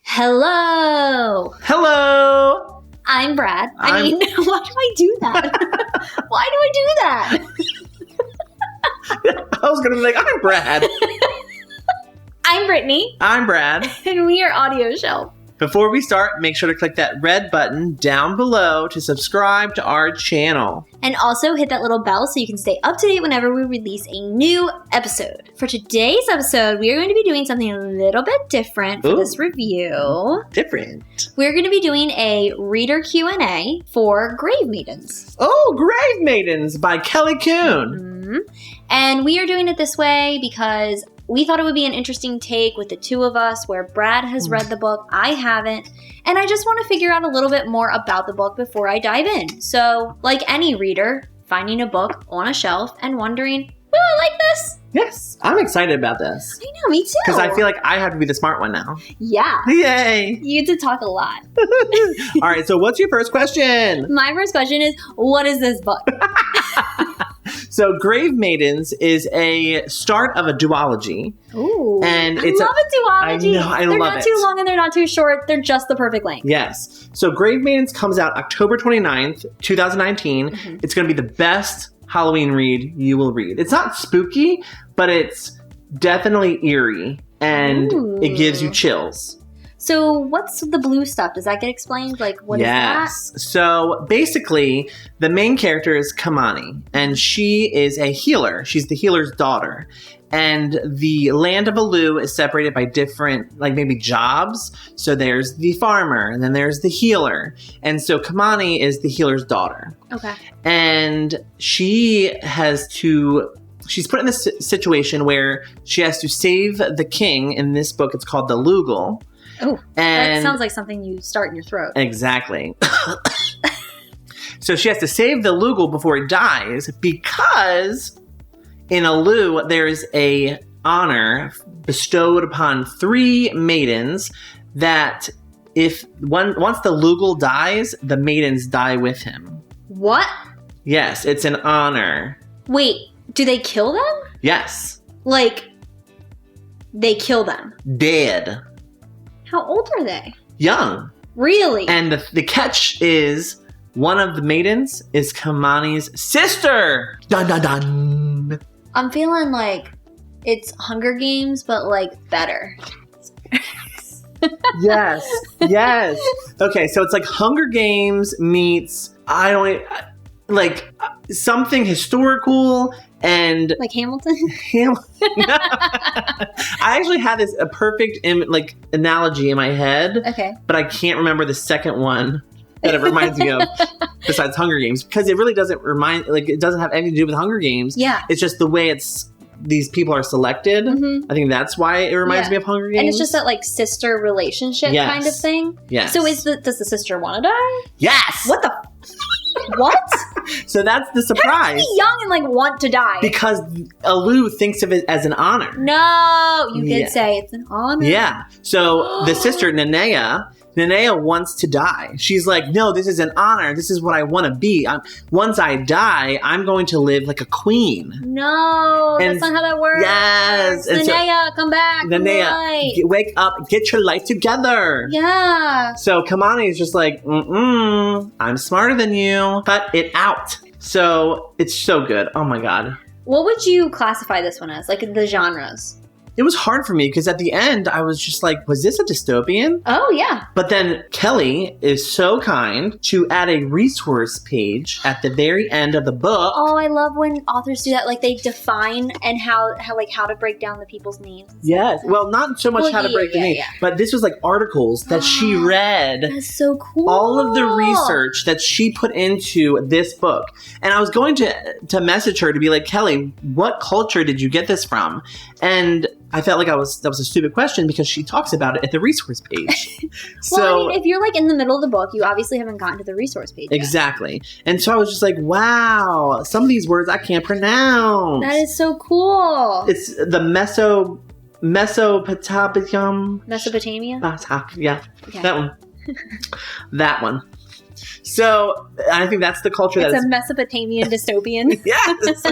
Hello. Hello. I'm Brad. Why do I do that? Why do I do that? I was going to be like, I'm Brad. I'm Britney. I'm Brad. And we are AudioShelf. Before we start, make sure to click that red button down below to subscribe to our channel. And also hit that little bell so you can stay up to date whenever we release a new episode. For today's episode, we are going to be doing something a little bit different for this review. Different. We're going to be doing a reader Q&A for Gravemaidens. Oh, Gravemaidens by Kelly Coon. Mm-hmm. And we are doing it this way because we thought it would be an interesting take with the two of us where Brad has read the book, I haven't, and I just want to figure out a little bit more about the book before I dive in. So, like any reader, finding a book on a shelf and wondering, will I like this? Yes, I'm excited about this. I know, me too. Because I feel like I have to be the smart one now. Yeah. Yay. You get to talk a lot. All right, so what's your first question? My first question is, what is this book? So Gravemaidens is a start of a duology. Ooh, and I love a duology. I they're love not it. too long and they're not too short. They're just the perfect length. Yes. So Gravemaidens comes out October 29th, 2019. Mm-hmm. It's going to be the best Halloween read you will read. It's not spooky, but it's definitely eerie and it gives you chills. So what's the blue stuff? Does that get explained? Like, what is that? So basically, the main character is Kamani, and she is a healer. She's the healer's daughter. And the land of Alu is separated by different, like maybe jobs. So there's the farmer, and then there's the healer. And so Kamani is the healer's daughter. Okay. And she's put in this situation where she has to save the king. In this book, it's called the Lugal. Oh, that sounds like something you start in your throat. Exactly. So she has to save the Lugal before he dies because in Alu there is a honor bestowed upon 3 maidens that once the Lugal dies, the maidens die with him. What? Yes, it's an honor. Wait, do they kill them? Yes. Like, they kill them? Dead. How old are they? Young. Really? And the catch is one of the maidens is Kamani's sister. Dun dun dun. I'm feeling like it's Hunger Games, but like better. Yes. Yes. Okay, so it's like Hunger Games meets something historical and like Hamilton. I actually had a perfect analogy in my head. Okay. But I can't remember the second one that it reminds me of besides Hunger Games, because it really doesn't it doesn't have anything to do with Hunger Games. Yeah. It's just the way these people are selected. Mm-hmm. I think that's why it reminds me of Hunger Games. And it's just that like sister relationship kind of thing. Yes. So does the sister want to die? Yes. What the? What? So that's the surprise. How can you be young and like want to die? Because Alu thinks of it as an honor. No, you did say it's an honor. Yeah. So the sister, Nenea wants to die. She's like, no, this is an honor. This is what I want to be. Once I die, I'm going to live like a queen. No, that's not how that works. Yes. Nenea, come back. Nenea, wake up. Get your life together. Yeah. So Kamani is just like, I'm smarter than you. Cut it out. So it's so good. Oh my God. What would you classify this one as? Like the genres? It was hard for me because at the end I was just like, was this a dystopian? Oh, yeah. But then Kelly is so kind to add a resource page at the very end of the book. Oh, I love when authors do that. Like they define and how to break down the people's names. Yes. Well, not so much how to break the name, but this was like articles that she read. That's so cool. All of the research that she put into this book. And I was going to message her to be like, Kelly, what culture did you get this from? And I felt like that was a stupid question because she talks about it at the resource page. Well, I mean, if you're like in the middle of the book, you obviously haven't gotten to the resource page yet. Exactly. And so I was just like, wow, some of these words I can't pronounce. That is so cool. It's the Mesopotamia. Mesopotamia? Yeah, okay. That one. That one. So I think that's the culture it's a Mesopotamian dystopian. Yes.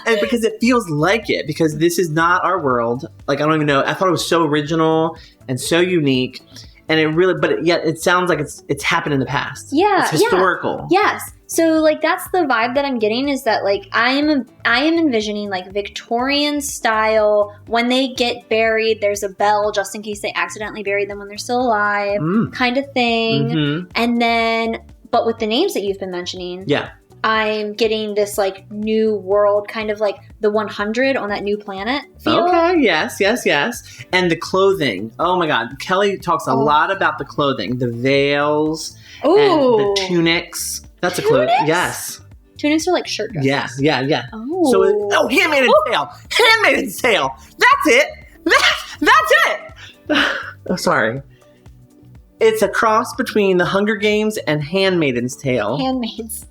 And because it feels like it, because this is not our world. Like, I don't even know. I thought it was so original and so unique. And it really, but yet it sounds like it's happened in the past. Yeah. It's historical. Yeah. Yes. So, like, that's the vibe that I'm getting, is that, like, I am envisioning, like, Victorian style. When they get buried, there's a bell just in case they accidentally bury them when they're still alive, kind of thing. Mm-hmm. And then, but with the names that you've been mentioning, I'm getting this, like, new world, kind of like the 100 on that new planet feel. Okay, yes. And the clothing. Oh, my God. Kelly talks a lot about the clothing, the veils, and the tunics. That's a clue. Yes. Tunics are like shirt dresses. Yeah. Oh. So, Handmaiden's Tale. Handmaiden's Tale. That's it. That's it. Oh, sorry. It's a cross between The Hunger Games and Handmaiden's Tale. Handmaids.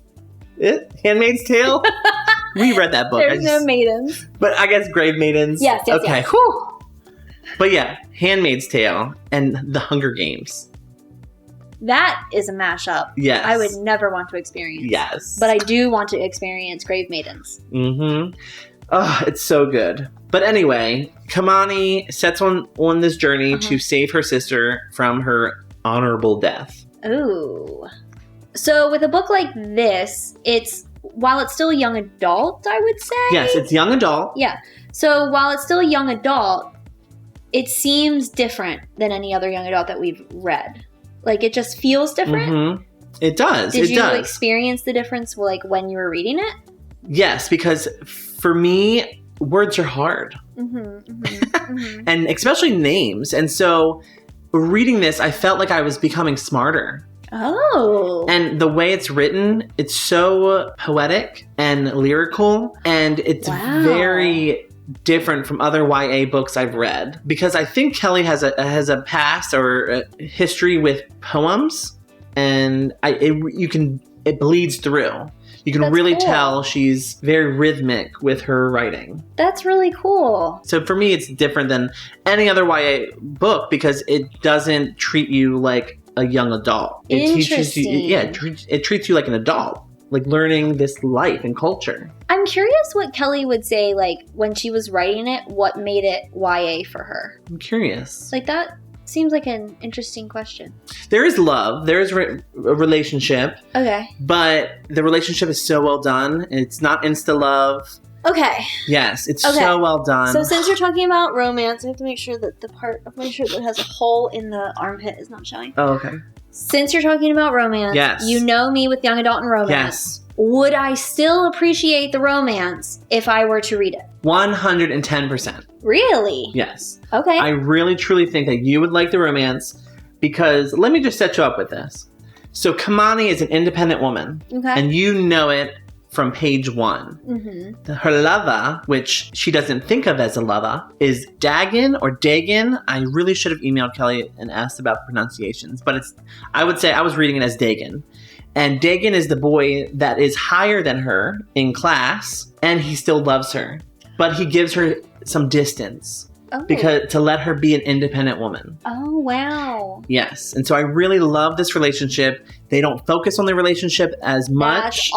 Handmaid's Tale? We read that book. There's no maidens. But I guess Grave Maidens. Yes. Okay. Whew. But yeah, Handmaid's Tale and The Hunger Games. That is a mashup. Yes. I would never want to experience. Yes. But I do want to experience Grave Maidens. Mm-hmm. Oh, it's so good. But anyway, Kamani sets on this journey to save her sister from her honorable death. Ooh. So with a book like this, while it's still a young adult, I would say. Yes, it's young adult. Yeah. So while it's still a young adult, it seems different than any other young adult that we've read. Like, it just feels different. Mm-hmm. It does. Did you experience the difference, like, when you were reading it? Yes, because for me, words are hard. And especially names. And so reading this, I felt like I was becoming smarter. Oh. And the way it's written, it's so poetic and lyrical. And it's very different from other YA books I've read, because I think Kelly has a past or a history with poems, and it bleeds through. You can really tell she's very rhythmic with her writing. That's really cool. So for me, it's different than any other YA book because it doesn't treat you like a young adult. It teaches you, it treats you like an adult. Like learning this life and culture. I'm curious what Kelly would say, like, when she was writing it, what made it YA for her. I'm curious. Like, that seems like an interesting question. There is love. There is a relationship. Okay. But the relationship is so well done. It's not insta-love. Okay. Yes, it's so well done. So since you're talking about romance, I have to make sure that the part of my shirt that has a hole in the armpit is not showing. Oh, okay. Since you're talking about romance, you know me with young adult and romance. Yes. Would I still appreciate the romance if I were to read it? 110%. Really? Yes. Okay. I really, truly think that you would like the romance because let me just set you up with this. So Kamani is an independent woman. Okay. And you know it from page 1. Mm-hmm. Her lover, which she doesn't think of as a lover, is Dagon or Dagon. I really should have emailed Kelly and asked about the pronunciations, but I would say I was reading it as Dagon. And Dagon is the boy that is higher than her in class, and he still loves her. But he gives her some distance because to let her be an independent woman. Oh, wow. Yes. And so I really love this relationship. They don't focus on the relationship as much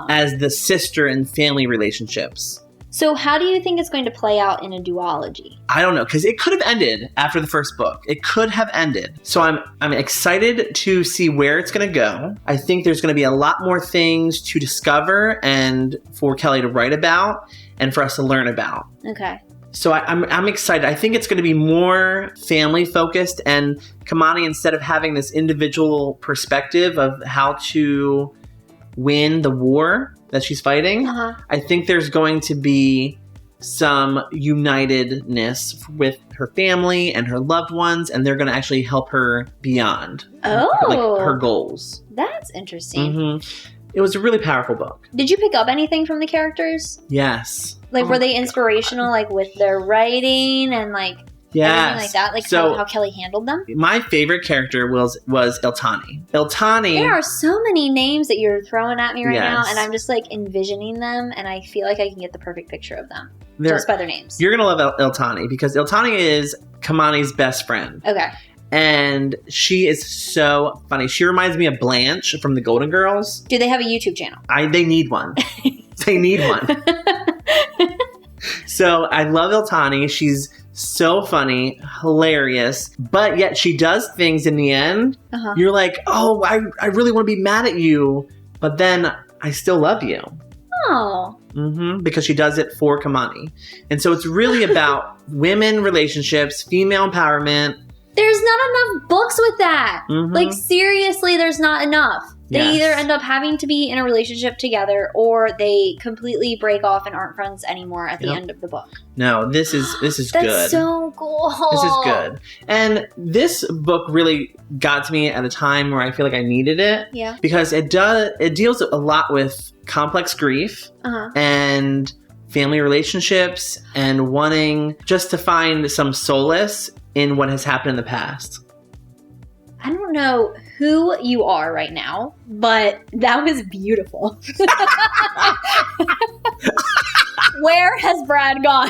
as the sister and family relationships. So how do you think it's going to play out in a duology? I don't know, because it could have ended after the first book. It could have ended. So I'm excited to see where it's going to go. I think there's going to be a lot more things to discover and for Kelly to write about and for us to learn about. Okay. So I'm excited. I think it's going to be more family focused, and Kamani, instead of having this individual perspective of how to win the war that she's fighting, I think there's going to be some unitedness with her family and her loved ones, and they're going to actually help her beyond her goals. That's interesting. Mm-hmm. It was a really powerful book. Did you pick up anything from the characters? Yes. Like, were they inspirational, like, with their writing and, like, everything like that? Like, how Kelly handled them? My favorite character was Iltani. Iltani... There are so many names that you're throwing at me right now, and I'm just, like, envisioning them, and I feel like I can get the perfect picture of them just by their names. You're going to love Iltani, because Iltani is Kamani's best friend. Okay. And she is so funny. She reminds me of Blanche from the Golden Girls. Do they have a YouTube channel? They need one. They need one. So I love Iltani. She's so funny, hilarious, but yet she does things in the end. You're like, oh, I really want to be mad at you, but then I still love you. Oh. Because she does it for Kamani. And so it's really about women relationships, female empowerment. There's not enough books with that. Like, seriously, there's not enough. They either end up having to be in a relationship together or they completely break off and aren't friends anymore at the end of the book. No, this is good. That's so cool. This is good. And this book really got to me at a time where I feel like I needed it. Yeah. Because it deals a lot with complex grief and family relationships and wanting just to find some solace in what has happened in the past. I don't know who you are right now, but that was beautiful. Where has Brad gone?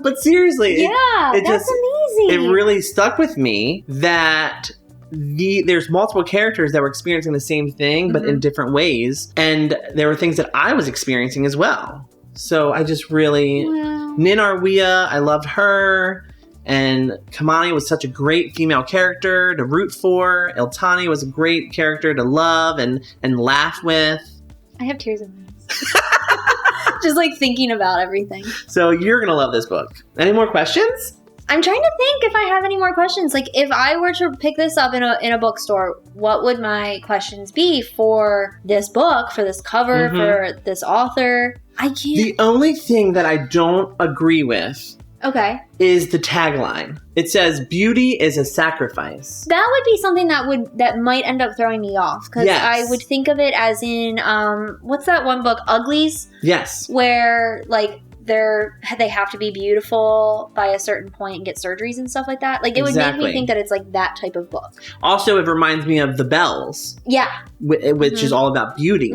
But seriously, that's amazing. It really stuck with me that there's multiple characters that were experiencing the same thing, but in different ways. And there were things that I was experiencing as well. So I just really... Nin Arwia, I loved her. And Kamani was such a great female character to root for. Iltani was a great character to love and laugh with. I have tears in my eyes. Just like thinking about everything. So you're going to love this book. Any more questions? I'm trying to think if I have any more questions. Like, if I were to pick this up in a bookstore, what would my questions be for this book, for this cover, for this author? I can't. The only thing that I don't agree with is the tagline. It says, beauty is a sacrifice. That would be something that might end up throwing me off. Because I would think of it as in, what's that one book, Uglies? Yes. Where, like, they have to be beautiful by a certain point and get surgeries and stuff like that. Like, it would make me think that it's like that type of book. Also, it reminds me of The Bells. Yeah. Which is all about beauty.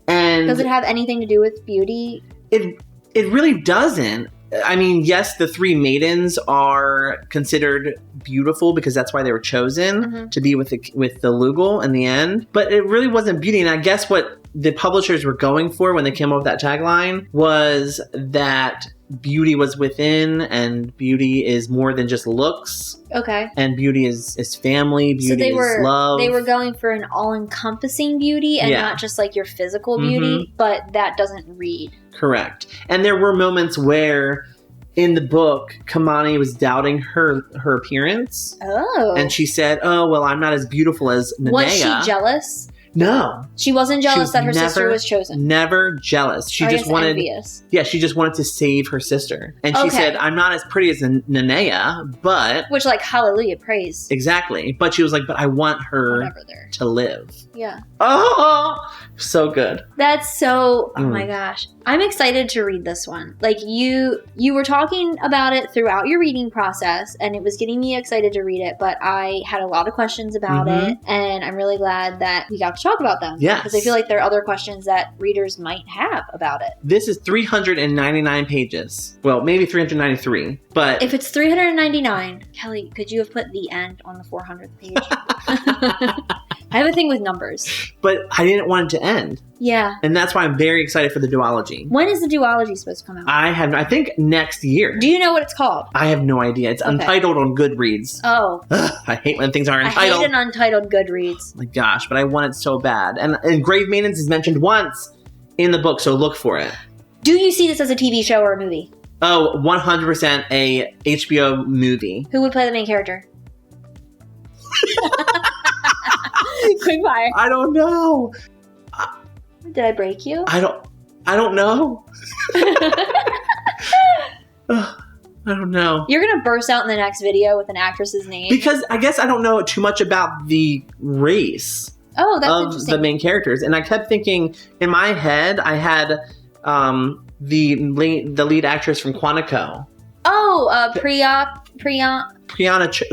And does it have anything to do with beauty? It really doesn't. I mean, yes, the three maidens are considered beautiful because that's why they were chosen to be with the Lugal in the end. But it really wasn't beauty. And I guess what the publishers were going for when they came up with that tagline was that beauty was within, and beauty is more than just looks. Okay. And beauty is family, beauty is love. They were going for an all-encompassing beauty and not just like your physical beauty, but that doesn't read. Correct. And there were moments where in the book, Kamani was doubting her appearance. Oh. And she said, oh, well, I'm not as beautiful as Nenea. Was she jealous? No. She wasn't jealous that her sister was chosen? Never jealous. She just wanted... envious. Yeah, she just wanted to save her sister. And she said, I'm not as pretty as Nenea, but... Which, like, hallelujah, praise. Exactly. But she was like, but I want her to live. Yeah. Oh! So good. That's so... Oh, my gosh. I'm excited to read this one. Like, you were talking about it throughout your reading process, and it was getting me excited to read it, but I had a lot of questions about it, and I'm really glad that we got to talk about them. Yes. Because I feel like there are other questions that readers might have about it. This is 399 pages. Well, maybe 393, but... If it's 399, Kelly, could you have put the end on the 400th page? I have a thing with numbers. But I didn't want it to end. Yeah. And that's why I'm very excited for the duology. When is the duology supposed to come out? I think next year. Do you know what it's called? I have no idea. It's Untitled on Goodreads. Oh. Ugh, I hate when things are untitled. I hate an untitled Goodreads. Oh my gosh, but I want it so bad. And Gravemaidens is mentioned once in the book, so look for it. Do you see this as a TV show or a movie? Oh, 100% a HBO movie. Who would play the main character? Quick fire. I don't know. Did I break you? I don't know. I don't know. You're going to burst out in the next video with an actress's name. Because I guess I don't know too much about the race of the main characters. And I kept thinking, in my head, I had the lead actress from Quantico. Oh, Priyanka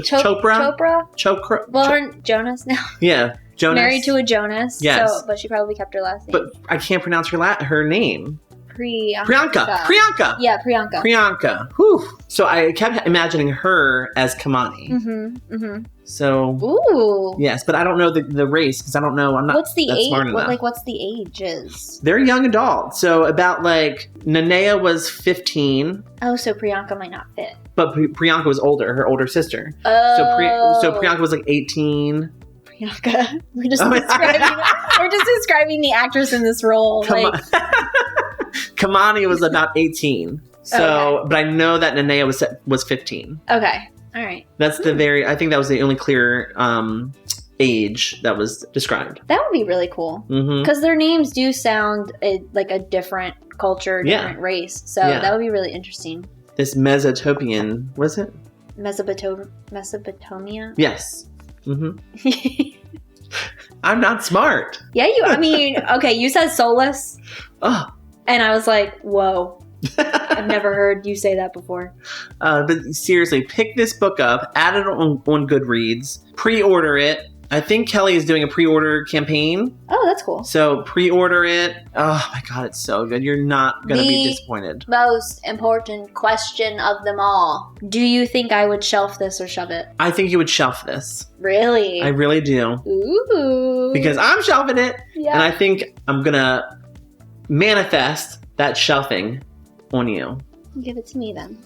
Chopra? Well, her Jonas now. Yeah, Jonas. Married to a Jonas. Yes. But she probably kept her last name. But I can't pronounce her name. Priyanka. Yeah, Priyanka. Priyanka. Whew. So I kept imagining her as Kamani. Mm-hmm. Mm-hmm. So. Ooh. Yes, but I don't know the race because I don't know. I'm not. What's the age? Smart enough. What's the ages? They're young adults. So about like Nanea was 15. Oh, so Priyanka might not fit. But Priyanka was older, her older sister. Oh. So Priyanka was like 18. Priyanka. We're just describing the actress in this role. Kamani was about 18. So, okay. But I know that Nanea was 15. Okay. All right. That's I think that was the only clear age that was described. That would be really cool. Because their names do sound like a different culture, different race. So that would be really interesting. This Mesopotamian, was it? Mesopotamia? Yes. I'm not smart. Yeah, okay, you said soulless. Oh. And I was like, whoa. I've never heard you say that before. But seriously, pick this book up, add it on Goodreads, pre-order it. I think Kelly is doing a pre-order campaign. Oh, that's cool. So pre-order it. Oh my God, it's so good. You're not going to be disappointed. Most important question of them all. Do you think I would shelf this or shove it? I think you would shelf this. Really? I really do. Ooh. Because I'm shelving it. Yeah. And I think I'm going to manifest that shelving on you. Give it to me then.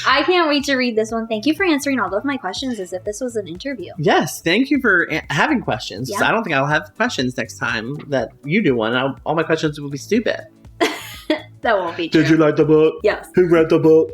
I can't wait to read this one. Thank you for answering all of my questions as if this was an interview. Yes, thank you for having questions. Yeah. I don't think I'll have questions next time that you do one. All my questions will be stupid. That won't be true. Did you like the book? Yes. Who read the book?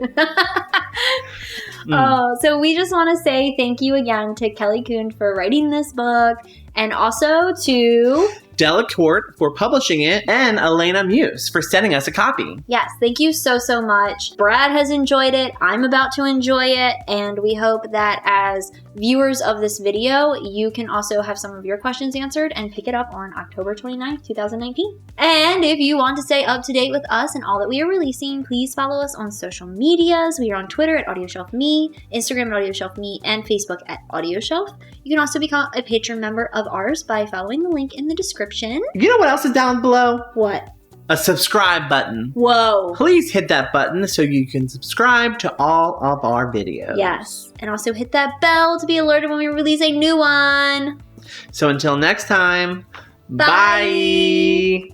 So we just want to say thank you again to Kelly Coon for writing this book, and also to Delacourt for publishing it, and Elena Muse for sending us a copy. Yes, thank you so much. Brad has enjoyed it. I'm about to enjoy it. And we hope that as viewers of this video, you can also have some of your questions answered and pick it up on October 29th, 2019. And if you want to stay up to date with us and all that we are releasing, please follow us on social medias. We are on Twitter at AudioShelfMe, Instagram at AudioShelfMe, and Facebook at AudioShelf. You can also become a Patron member of ours by following the link in the description. You know what else is down below? What? A subscribe button. Whoa. Please hit that button so you can subscribe to all of our videos. Yes. And also hit that bell to be alerted when we release a new one. So until next time, bye.